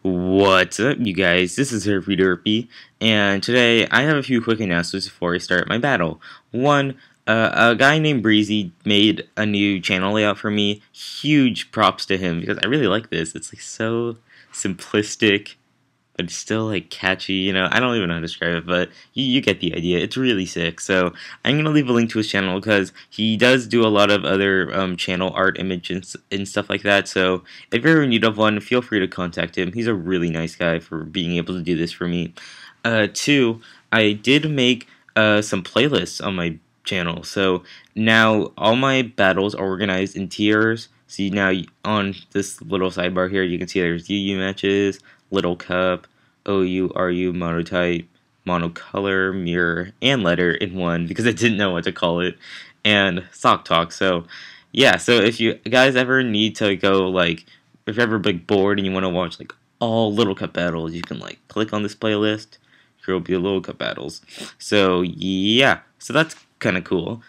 What's up, you guys? This is Herpy Derpy, and today I have a few quick announcements before I start my battle. One, a guy named Breezey made a new channel layout for me. Huge props to him because I really like this. It's like so simplistic, but it's still like catchy. I don't even know how to describe it, but you get the idea. It's really sick. So I'm gonna leave a link to his channel because he does do a lot of other channel art, images, and stuff like that. So if you're in need of one, feel free to contact him. He's a really nice guy for being able to do this for me. Two, I did make some playlists on my channel. So now all my battles are organized in tiers. See, now on this little sidebar here, you can see there's UU matches, Little Cup, OU, RU, Monotype, Monocolor, Mirror, and Letter in one because I didn't know what to call it, and Sock Talk. So, yeah, so if you guys ever need to go, like, if you're ever like bored and you want to watch like all Little Cup battles, you can like click on this playlist. Here will be the Little Cup battles. So, yeah, so that's kind of cool.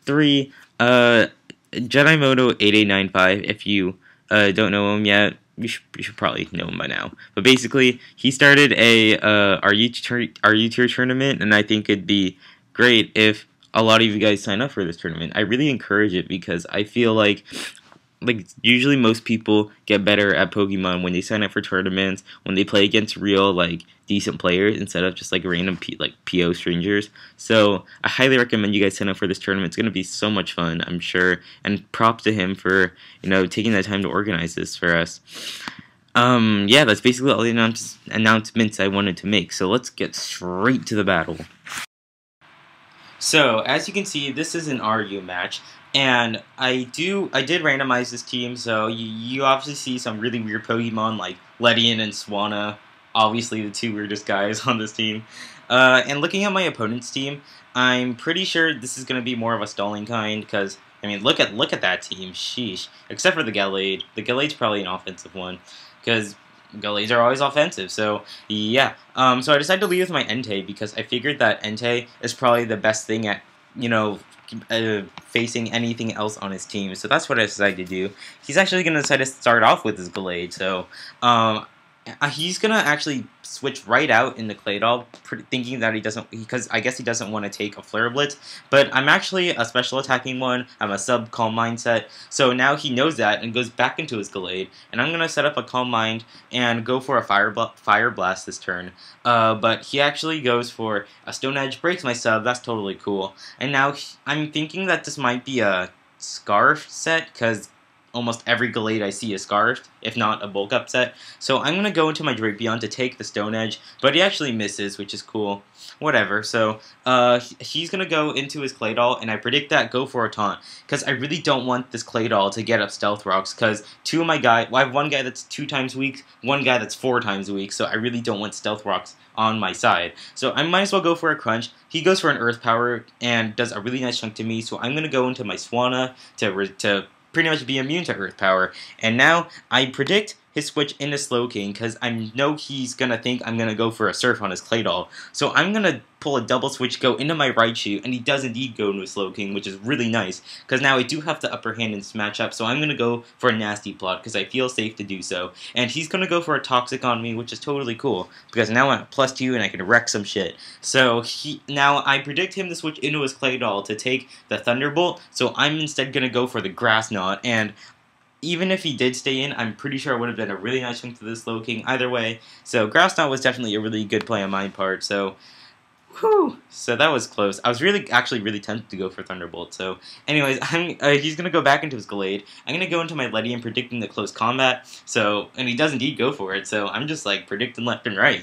Three, Jedi Moto 8895, if you don't know him yet, you should probably know him by now. But basically, he started a RU tier tournament, and I think it'd be great if a lot of you guys sign up for this tournament. I really encourage it because I feel like usually most people get better at Pokemon when they sign up for tournaments, when they play against real like decent players instead of just like random PO strangers. So I highly recommend you guys sign up for this tournament. It's gonna be so much fun, I'm sure. And props to him for taking that time to organize this for us. Yeah, that's basically all the announcements I wanted to make. So let's get straight to the battle. So as you can see, this is an RU match. And I did randomize this team, so you obviously see some really weird Pokemon like Ledian and Swanna, obviously the two weirdest guys on this team. And looking at my opponent's team, I'm pretty sure this is going to be more of a stalling kind, because, I mean, look at that team, sheesh. Except for the Gallade. The Gallade's probably an offensive one, because Gallades are always offensive, so yeah. So I decided to leave with my Entei, because I figured that Entei is probably the best thing at, facing anything else on his team. So that's what I decided to do. He's actually going to decide to start off with his Gallade. So he's going to actually switch right out in the Claydol, thinking that because I guess he doesn't want to take a Flare Blitz. But I'm actually a special attacking one. I'm a sub Calm Mindset. So now he knows that and goes back into his Gallade. And I'm going to set up a Calm Mind and go for a Fire Blast this turn. But he actually goes for a Stone Edge, breaks my sub. That's totally cool. And now I'm thinking that this might be a Scarf set, because almost every Gallade I see is Scarfed, if not a bulk up set. So I'm going to go into my Drapion to take the Stone Edge, but he actually misses, which is cool. Whatever, so he's going to go into his Claydol, and I predict that go for a taunt, because I really don't want this Claydol to get up Stealth Rocks, because two of my guys, well, I have one guy that's 2 times weak, one guy that's 4 times weak, so I really don't want Stealth Rocks on my side. So I might as well go for a Crunch. He goes for an Earth Power, and does a really nice chunk to me, so I'm going to go into my Swanna to pretty much be immune to Earth Power. And now I predict his switch into Slowking, because I know he's going to think I'm going to go for a Surf on his Claydol. So I'm going to pull a double switch, go into my Raichu, and he does indeed go into a Slowking, which is really nice, because now I do have the upper hand in this matchup, so I'm going to go for a Nasty Plot, because I feel safe to do so. And he's going to go for a Toxic on me, which is totally cool, because now I'm at +2 and I can wreck some shit. So now I predict him to switch into his Claydol to take the Thunderbolt, so I'm instead going to go for the Grass Knot, and even if he did stay in, I'm pretty sure it would have been a really nice chunk to this Slowking either way. So Grass Knot was definitely a really good play on my part. So, whew. So that was close. I was actually really tempted to go for Thunderbolt. So, anyways, he's gonna go back into his Gallade. I'm gonna go into my Ledian, predicting the close combat. So, and he does indeed go for it. So I'm just like predicting left and right,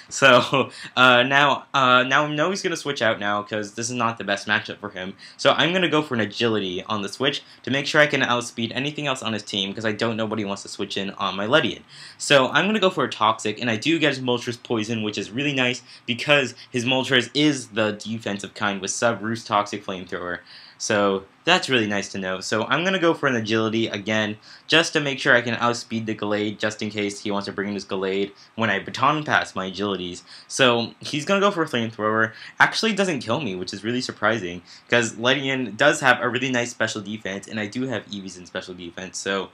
So now I know he's gonna switch out now, because this is not the best matchup for him. So I'm gonna go for an Agility on the switch to make sure I can outspeed anything else on his team, because I don't know what he wants to switch in on my Ledian. So I'm gonna go for a Toxic, and I do get his Moltres Poison, which is really nice because his Moltres is the defensive kind with sub Roost Toxic Flamethrower. So That's really nice to know. So I'm going to go for an agility again, just to make sure I can outspeed the Gallade, just in case he wants to bring in his Gallade when I baton pass my agilities. So he's going to go for a flamethrower. Actually doesn't kill me, which is really surprising, because Ledian does have a really nice special defense, and I do have Eevees in special defense, so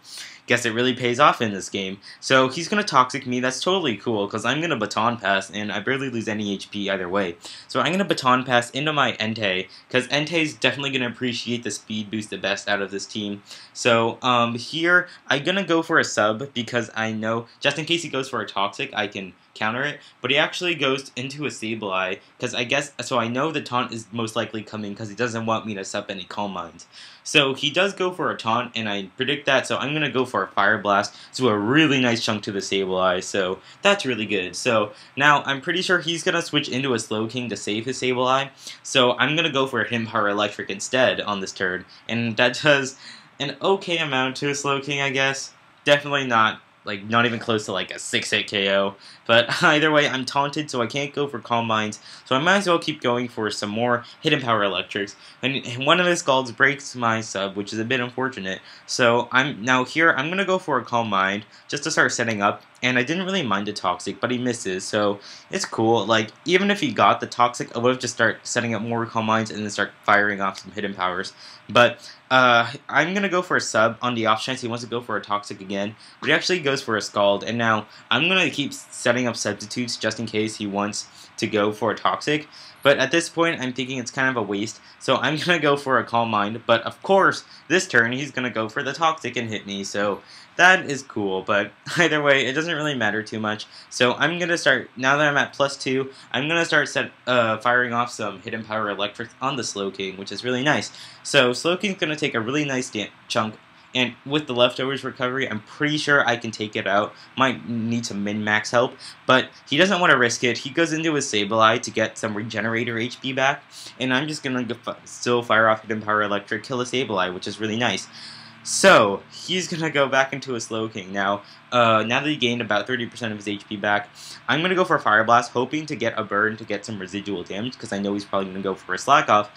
guess it really pays off in this game. So he's going to Toxic me. That's totally cool, because I'm going to baton pass, and I barely lose any HP either way. So I'm going to baton pass into my Entei, because Entei's definitely going to appreciate the speed boost the best out of this team. So here I'm gonna go for a sub because I know just in case he goes for a toxic I can counter it, but he actually goes into a Sableye because I know the taunt is most likely coming because he doesn't want me to sub any Calm Minds. So he does go for a taunt, and I predict that, so I'm gonna go for a Fire Blast to a really nice chunk to the Sableye, so that's really good. So now I'm pretty sure he's gonna switch into a Slowking to save his Sableye, so I'm gonna go for Him Power Electric instead on this turn, and that does an okay amount to a Slowking, I guess. Definitely not even close to like a 6-hit KO. But either way, I'm taunted, so I can't go for Calm Minds. So I might as well keep going for some more Hidden Power Electrics. And one of his Scalds breaks my sub, which is a bit unfortunate. So I'm gonna go for a Calm Mind just to start setting up. And I didn't really mind the Toxic, but he misses, so it's cool. Like, even if he got the Toxic, I would have just start setting up more Calm Minds and then start firing off some Hidden Powers. But I'm gonna go for a sub on the off chance he wants to go for a Toxic again, but he actually goes for a Scald, and now I'm gonna keep setting up substitutes just in case he wants to go for a Toxic. But at this point, I'm thinking it's kind of a waste, so I'm gonna go for a Calm Mind. But of course, this turn he's gonna go for the Toxic and hit me, so that is cool. But either way, it doesn't really matter too much. So I'm gonna start, now that I'm at +2, I'm gonna start firing off some Hidden Power Electric on the Slowking, which is really nice. So Slowking's gonna take a really nice chunk. And with the leftovers recovery, I'm pretty sure I can take it out. Might need some min-max help, but he doesn't want to risk it. He goes into his Sableye to get some Regenerator HP back, and I'm just going to still fire off Hidden Power Electric, kill a Sableye, which is really nice. So, he's going to go back into a Slowking. Now that he gained about 30% of his HP back, I'm going to go for a Fire Blast, hoping to get a burn to get some residual damage, because I know he's probably going to go for a Slack Off.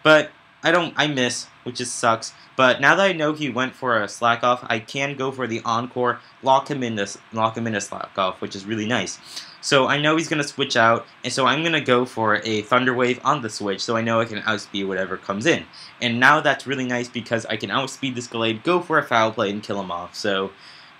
But I miss, which just sucks. But now that I know he went for a Slack Off, I can go for the Encore, lock him in a Slack Off, which is really nice. So I know he's going to switch out, and so I'm going to go for a Thunder Wave on the switch, so I know I can outspeed whatever comes in. And now that's really nice because I can outspeed this Gallade, go for a Foul Play, and kill him off. So,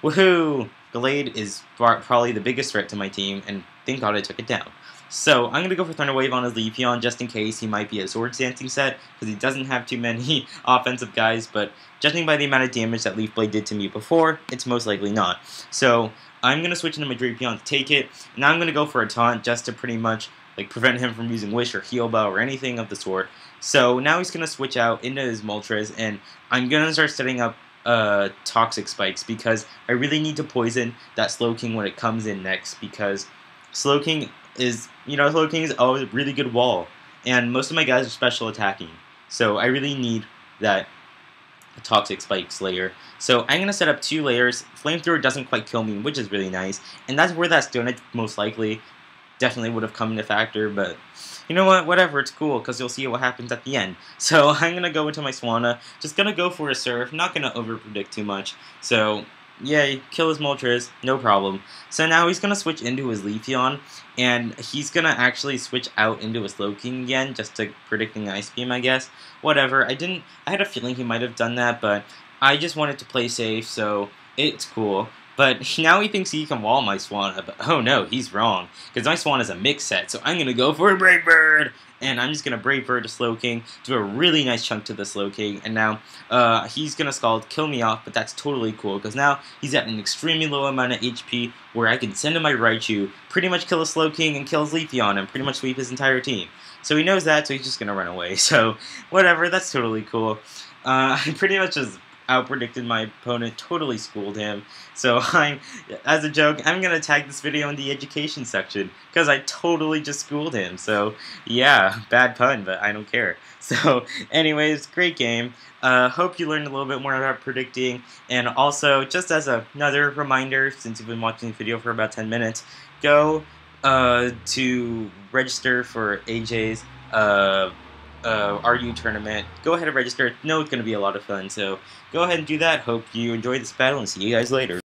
woohoo! Gallade is probably the biggest threat to my team, and thank God I took it down. So, I'm going to go for Thunder Wave on his Leafeon just in case he might be a Swords Dancing set, because he doesn't have too many offensive guys, but judging by the amount of damage that Leaf Blade did to me before, it's most likely not. So, I'm going to switch into my Drapion to take it, and now I'm going to go for a Taunt just to pretty much prevent him from using Wish or Heal Bell or anything of the sort. So, now he's going to switch out into his Moltres, and I'm going to start setting up Toxic Spikes, because I really need to poison that Slowking when it comes in next, because Slowking is always a really good wall, and most of my guys are special attacking, so I really need that Toxic Spikes layer. So I'm going to set up 2 layers. Flamethrower doesn't quite kill me, which is really nice, and that's where that Stone most likely definitely would have come into factor, but you know what, whatever, it's cool, because you'll see what happens at the end. So I'm going to go into my Swanna, just going to go for a Surf, not going to over-predict too much, so yay, kill his Moltres, no problem. So now he's going to switch into his Leafeon, and he's going to actually switch out into his Slowking again, just to predicting Ice Beam, I guess. Whatever, I had a feeling he might have done that, but I just wanted to play safe, so it's cool. But now he thinks he can wall my Swanna, but oh no, he's wrong. Because my Swanna is a mix set, so I'm going to go for a Brave Bird! And I'm just going to Brave Bird to Slowking, do a really nice chunk to the Slowking, and now he's going to Scald, kill me off, but that's totally cool, because now he's at an extremely low amount of HP, where I can send him my Raichu, pretty much kill a Slowking and kill his Leafeon, and pretty much sweep his entire team. So he knows that, so he's just going to run away. So, whatever, that's totally cool. I pretty much just out-predicted my opponent, totally schooled him. So as a joke, I'm going to tag this video in the education section, because I totally just schooled him. So yeah, bad pun, but I don't care. So anyways, great game. Hope you learned a little bit more about predicting, and also, just as another reminder, since you've been watching the video for about 10 minutes, go to register for AJ's RU tournament. Go ahead and register. Know it's going to be a lot of fun, so go ahead and do that. Hope you enjoy this battle, and see you guys later.